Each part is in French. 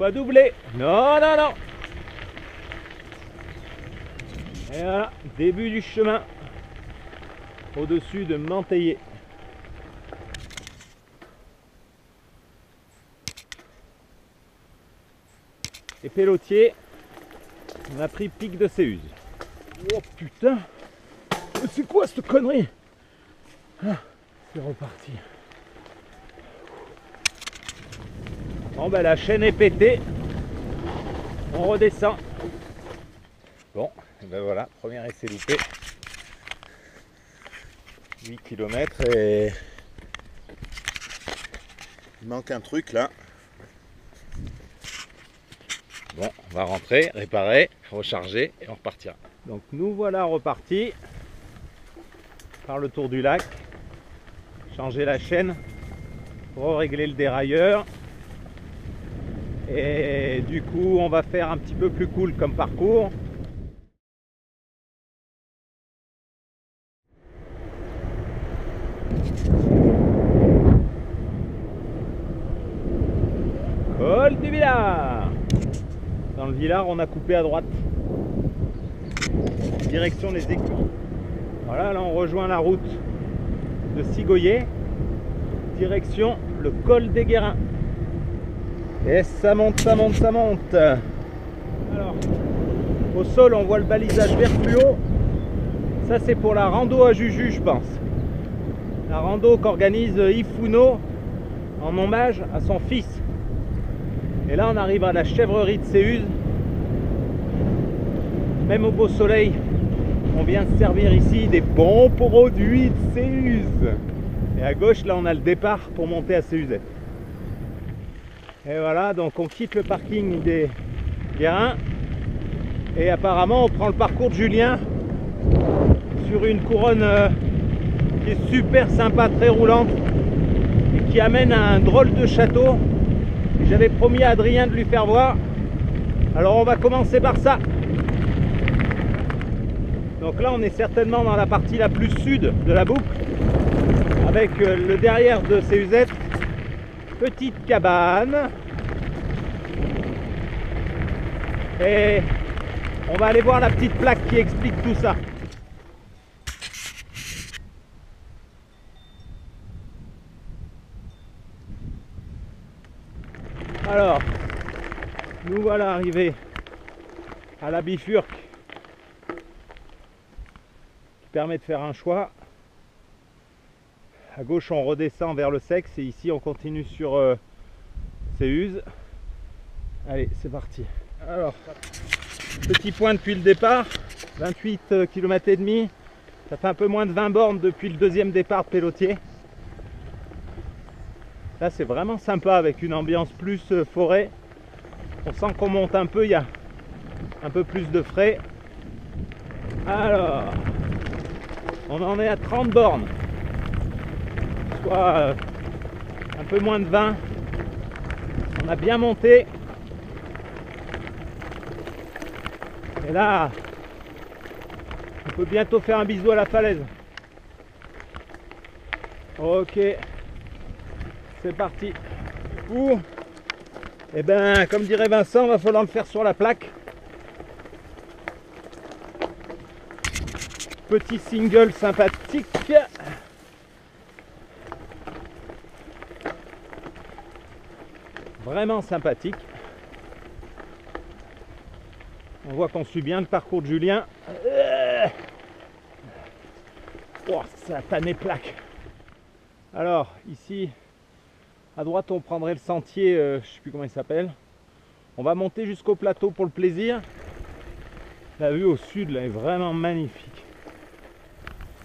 pas doubler. Non, non, non. Et voilà, début du chemin. Au-dessus de Manteillé. Et Pélotier, on a pris pic de Céuse. Oh putain, c'est quoi cette connerie? Ah, c'est reparti. Bon ben la chaîne est pétée. On redescend. Bon, et ben voilà, premier essai loupé. 8 km et il manque un truc là. Bon, on va rentrer, réparer, recharger et on repartira. Donc nous voilà repartis par le tour du lac. Changer la chaîne, régler le dérailleur. Et du coup, on va faire un petit peu plus cool comme parcours. Col du Villard. Dans le Villard, on a coupé à droite. Direction les Écuries. Voilà, là on rejoint la route de Sigoyer. Direction le col des Guérins. Et ça monte, ça monte, ça monte. Alors, au sol, on voit le balisage vert fluo. Ça, c'est pour la rando à Juju, je pense. La rando qu'organise Yves Founeau en hommage à son fils. Et là, on arrive à la chèvrerie de Céuse. Même au beau soleil, on vient se servir ici des bons produits de Céuse. Et à gauche, là, on a le départ pour monter à Céuzette. Et voilà, donc on quitte le parking des Guérins. Et apparemment, on prend le parcours de Julien sur une couronne qui est super sympa, très roulante. Et qui amène à un drôle de château. J'avais promis à Adrien de lui faire voir. Alors on va commencer par ça. Donc là on est certainement dans la partie la plus sud de la boucle. Avec le derrière de Céuzette. Petite cabane. Et on va aller voir la petite plaque qui explique tout ça. Alors, nous voilà arrivés à la bifurque qui permet de faire un choix. À gauche, on redescend vers le Sexe et ici, on continue sur Céuse. Allez, c'est parti. Alors, petit point depuis le départ, 28 km et demi. Ça fait un peu moins de 20 bornes depuis le deuxième départ de Pélotier. Là, c'est vraiment sympa avec une ambiance plus forêt. On sent qu'on monte un peu, il y a un peu plus de frais. Alors, on en est à 30 bornes, soit un peu moins de 20. On a bien monté. Et là, on peut bientôt faire un bisou à la falaise. Ok, c'est parti. Et ben, comme dirait Vincent, il va falloir le faire sur la plaque. Petit single sympathique. Vraiment sympathique. On voit qu'on suit bien le parcours de Julien. Oh, satanée plaque. Alors, ici, à droite, on prendrait le sentier, je ne sais plus comment il s'appelle. On va monter jusqu'au plateau pour le plaisir. La vue au sud là, est vraiment magnifique.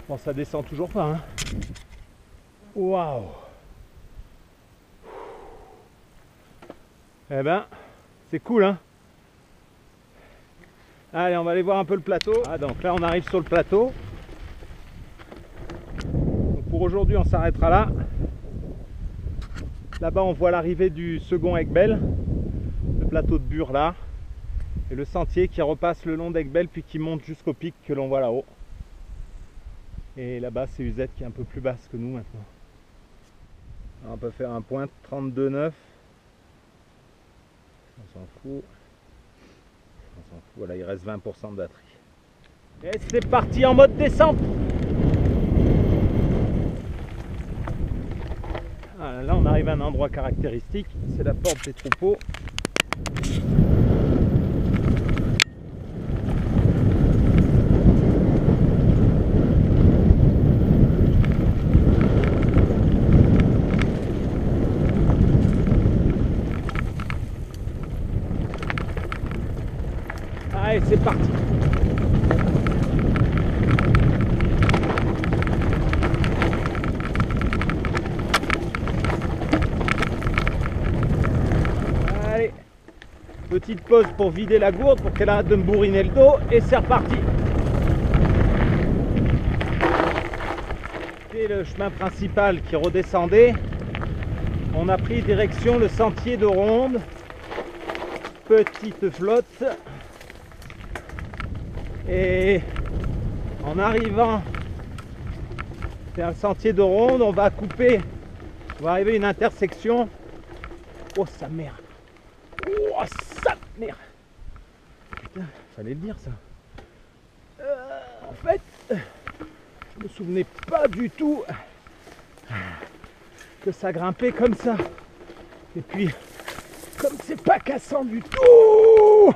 Bon, ça descend toujours pas. Hein. Waouh! Eh ben, c'est cool, hein? Allez, on va aller voir un peu le plateau. Ah, donc là, on arrive sur le plateau. Donc pour aujourd'hui, on s'arrêtera là. Là-bas, on voit l'arrivée du second Aiguebelle, le plateau de Bure là, et le sentier qui repasse le long d'Aiguebelle puis qui monte jusqu'au pic que l'on voit là-haut. Et là-bas, c'est Uzette qui est un peu plus basse que nous maintenant. Alors, on peut faire un point 32,9. On s'en fout. On s'en fout. Voilà, il reste 20% de batterie. Et c'est parti en mode descente. Voilà, là, on arrive à un endroit caractéristique. C'est la porte des troupeaux. Allez, c'est parti. Allez, petite pause pour vider la gourde pour qu'elle arrête de me bourriner le dos et c'est reparti. C'est le chemin principal qui redescendait. On a pris direction le sentier de ronde. Petite flotte. Et en arrivant vers le sentier de ronde, on va couper, on va arriver à une intersection. Oh sa mère! Oh sa mère! Putain, fallait le dire ça. En fait, je me souvenais pas du tout que ça grimpait comme ça. Et puis, comme c'est pas cassant du tout,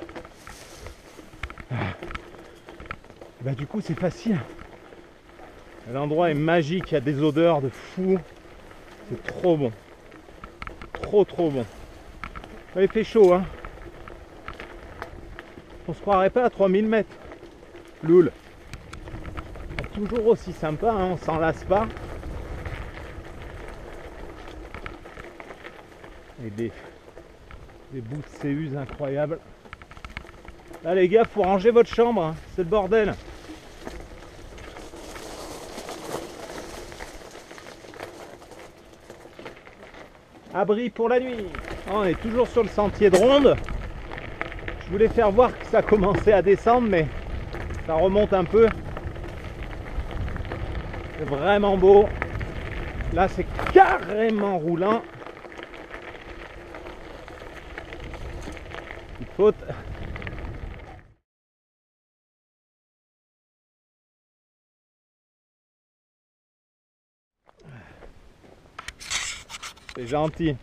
bah du coup c'est facile. L'endroit est magique, il y a des odeurs de fou. C'est trop bon. Trop bon. Il fait chaud hein. On se croirait pas à 3000 mètres. Loul. Toujours aussi sympa, hein, on s'en lasse pas. Et des bouts de Céuse incroyables. Là les gars, faut ranger votre chambre, hein. C'est le bordel. Abri pour la nuit. On est toujours sur le sentier de ronde. Je voulais faire voir que ça commençait à descendre, mais ça remonte un peu. C'est vraiment beau. Là, c'est carrément roulant. Petite faute. C'est gentil.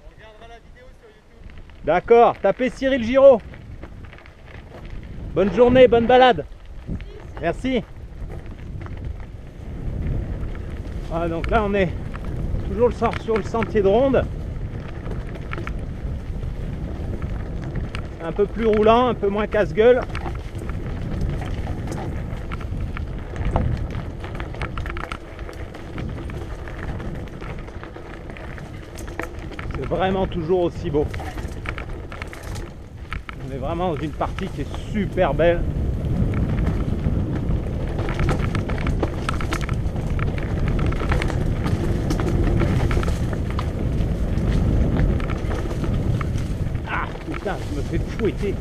On regardera la vidéo sur YouTube. D'accord, tapez Cyril Giraud. Bonne journée, bonne balade. Merci. Ah, donc là on est toujours sur le sentier de ronde. Un peu plus roulant, un peu moins casse-gueule. C'est vraiment toujours aussi beau. On est vraiment dans une partie qui est super belle. Ah putain, je me fais fouetter.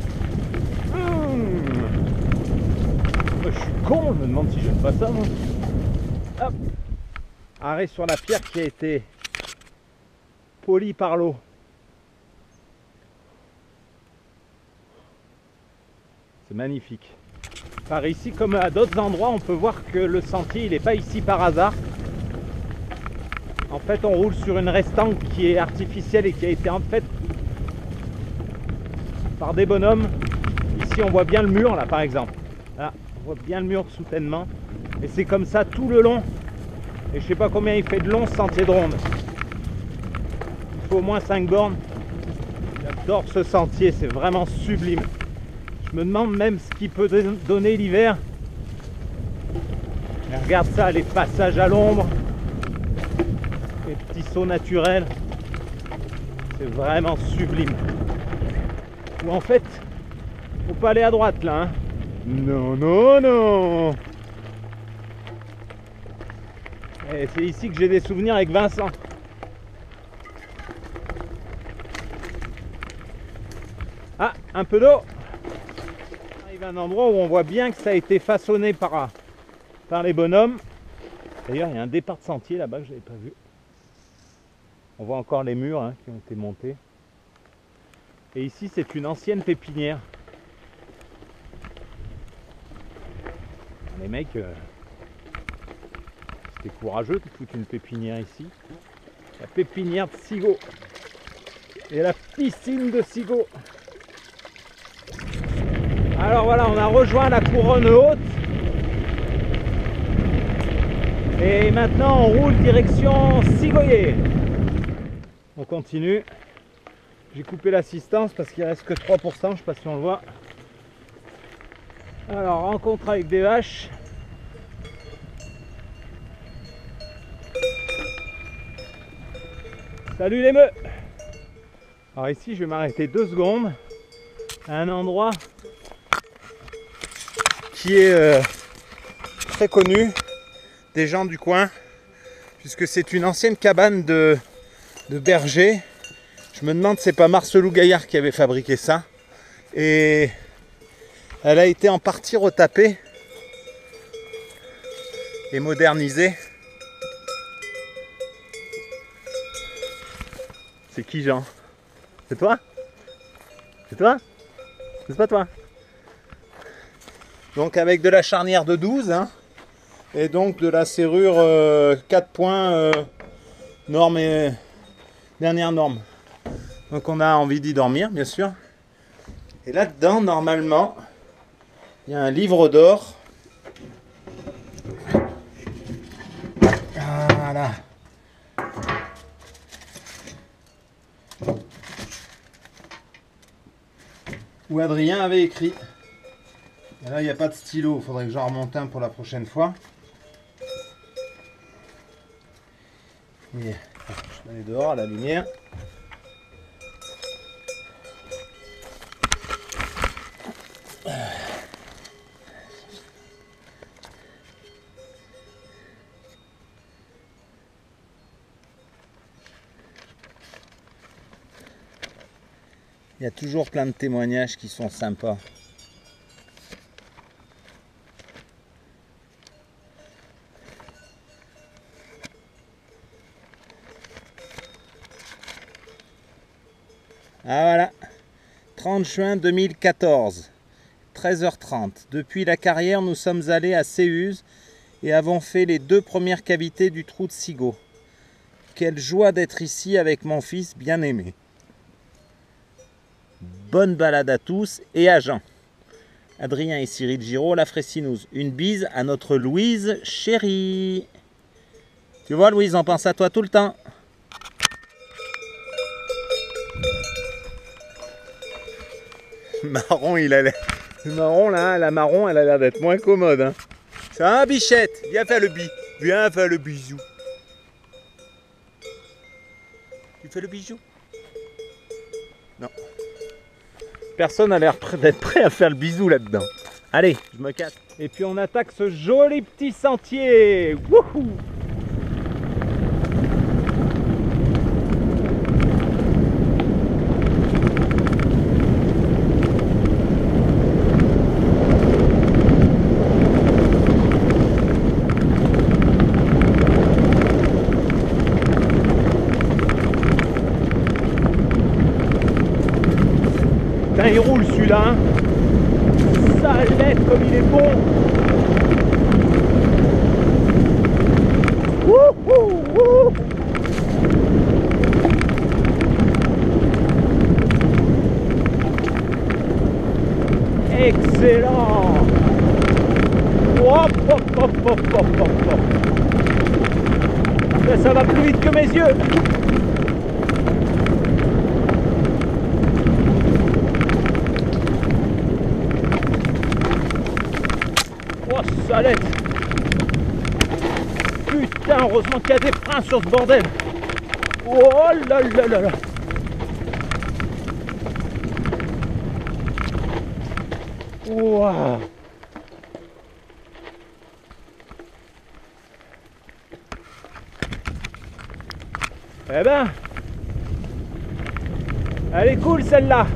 Je suis con, je me demande si j'aime pas ça moi. Hop. Arrêt sur la pierre qui a été polie par l'eau. C'est magnifique. Par ici, comme à d'autres endroits, on peut voir que le sentier, il n'est pas ici par hasard. En fait, on roule sur une restanque qui est artificielle et qui a été en fait par des bonhommes. Ici, on voit bien le mur, là, par exemple. Là, on voit bien le mur de soutènement. Et c'est comme ça tout le long. Et je sais pas combien il fait de long ce sentier de ronde. Il faut au moins 5 bornes. J'adore ce sentier, c'est vraiment sublime. Je me demande même ce qu'il peut donner l'hiver. Regarde ça, les passages à l'ombre, les petits sauts naturels. C'est vraiment sublime. Ou en fait, faut pas aller à droite là. Hein. Non, non, non. Et c'est ici que j'ai des souvenirs avec Vincent. Ah, un peu d'eau. On arrive à un endroit où on voit bien que ça a été façonné par les bonhommes. D'ailleurs, il y a un départ de sentier là-bas que je n'avais pas vu. On voit encore les murs hein, qui ont été montés. Et ici, c'est une ancienne pépinière. Les mecs, c'était courageux de foutre une pépinière ici. La pépinière de Sigaud. Et la piscine de Sigaud. Alors voilà, on a rejoint la couronne haute. Et maintenant, on roule direction Sigoyer. On continue. J'ai coupé l'assistance parce qu'il reste que 3%, je ne sais pas si on le voit. Alors, rencontre avec des vaches. Salut les meux! Alors ici, je vais m'arrêter 2 secondes à un endroit qui est très connu des gens du coin, puisque c'est une ancienne cabane de berger. Je me demande si c'est pas Marcelou Gaillard qui avait fabriqué ça. Et elle a été en partie retapée et modernisée. C'est qui, Jean? C'est toi? C'est toi? C'est pas toi? Donc avec de la charnière de 12, hein, et donc de la serrure 4 points norme et dernière norme. Donc on a envie d'y dormir, bien sûr. Et là-dedans, normalement, il y a un livre d'or. Voilà. Où Adrien avait écrit. Et là, il n'y a pas de stylo. Il faudrait que j'en remonte un pour la prochaine fois. Et je vais aller dehors à la lumière. Il y a toujours plein de témoignages qui sont sympas. Ah voilà, 30 juin 2014, 13h30. Depuis la carrière, nous sommes allés à Séuse et avons fait les 2 premières cavités du trou de Sigaud. Quelle joie d'être ici avec mon fils bien-aimé. Bonne balade à tous et à Jean. Adrien et Cyril Giraud, la Fressinouse. Une bise à notre Louise chérie. Tu vois Louise, on pense à toi tout le temps. Marron, il a l'air... Marron là, la marron, elle a l'air d'être moins commode. Hein. Ça va, bichette? Viens faire le Viens faire le bisou. Tu fais le bisou? Non. Personne n'a l'air d'être prêt à faire le bisou là-dedans. Allez, je me casse. Et puis on attaque ce joli petit sentier. Wouhou! Il roule celui-là, hein. Salette comme il est bon. Wouhou, wouhou. Excellent. Hop, hop, hop, hop, hop, hop, hop. Ça va plus vite que mes yeux. Salette. Putain, heureusement qu'il y a des freins sur ce bordel. Oh là là là là. Wow. Eh ben, elle est cool celle-là.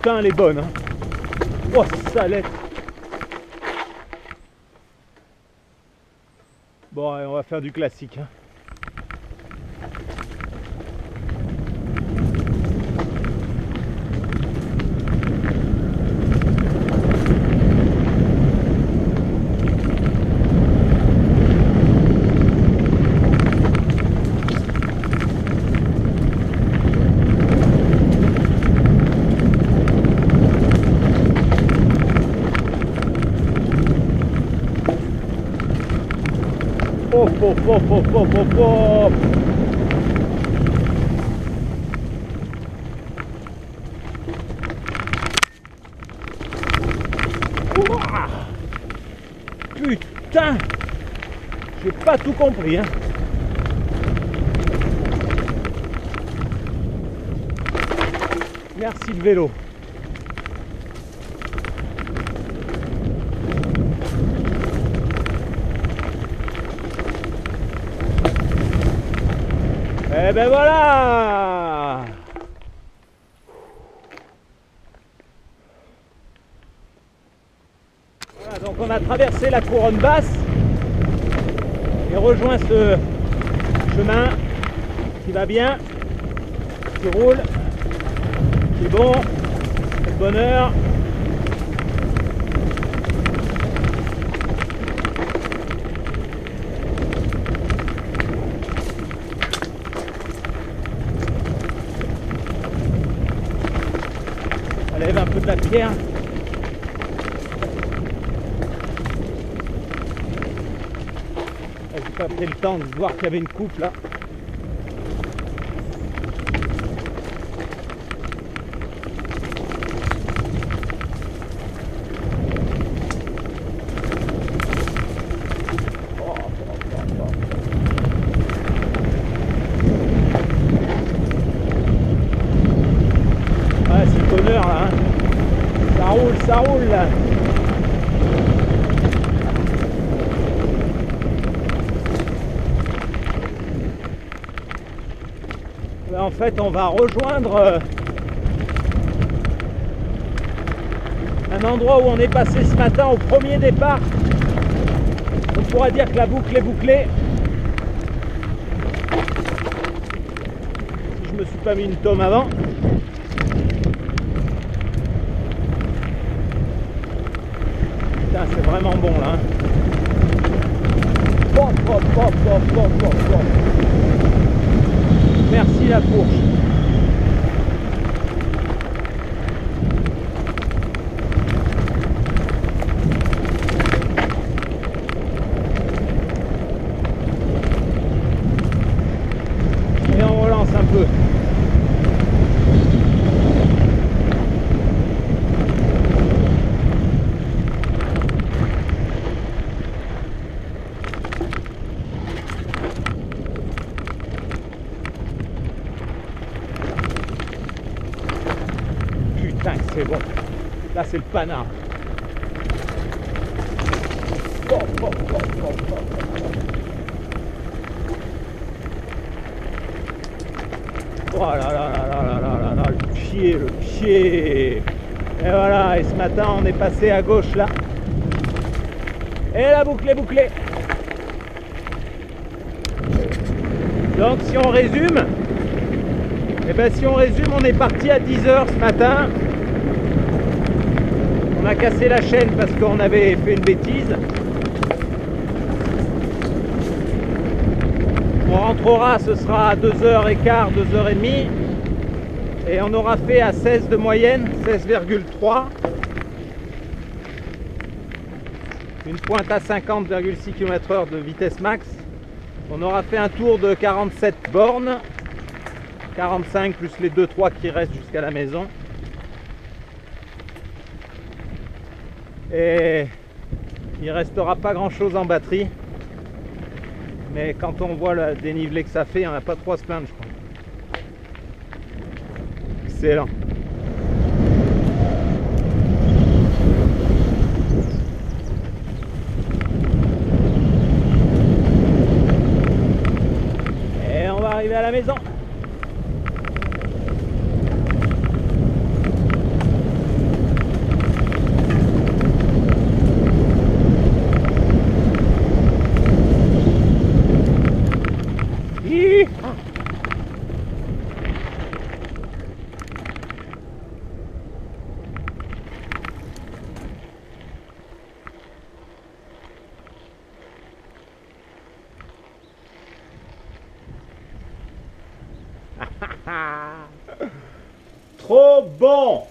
putain, elle est bonne. Hein. Oh, salette. Bon, allez, on va faire du classique. Hein. Hop, hop, hop, hop, hop, hop, hop. Ouah. Putain, j'ai pas tout compris, hein. Merci le vélo. Et ben voilà. Voilà, donc on a traversé la couronne basse et rejoint ce chemin qui va bien, qui roule, qui est bon, quel bonheur. Lève un peu de la pierre. J'ai pas pris le temps de voir qu'il y avait une coupe là. Ouais, c'est le bonheur là. Hein. Ça roule là. En fait, on va rejoindre un endroit où on est passé ce matin au premier départ. On pourra dire que la boucle est bouclée. Si je me suis pas mis une tome avant. Putain, c'est vraiment bon là. Hein. Pop, pop, pop, pop, pop, pop, pop. Merci la fourche. Et on relance un peu. C'est bon, là c'est le panard. Oh, oh, oh, oh, oh. Oh là là là là là là là, le pied, le pied. Et voilà, et ce matin on est passé à gauche là. Et la boucle est bouclée. Donc si on résume, et ben si on résume, on est parti à 10 h ce matin. On a cassé la chaîne parce qu'on avait fait une bêtise. On rentrera, ce sera à 2h15, 2h30. Et on aura fait à 16 de moyenne, 16,3. Une pointe à 50,6 km/h de vitesse max. On aura fait un tour de 47 bornes. 45 plus les 2-3 qui restent jusqu'à la maison. Et il restera pas grand chose en batterie, mais quand on voit le dénivelé que ça fait, on n'a pas trop à se plaindre, je crois. Excellent. Et on va arriver à la maison. Trop bon!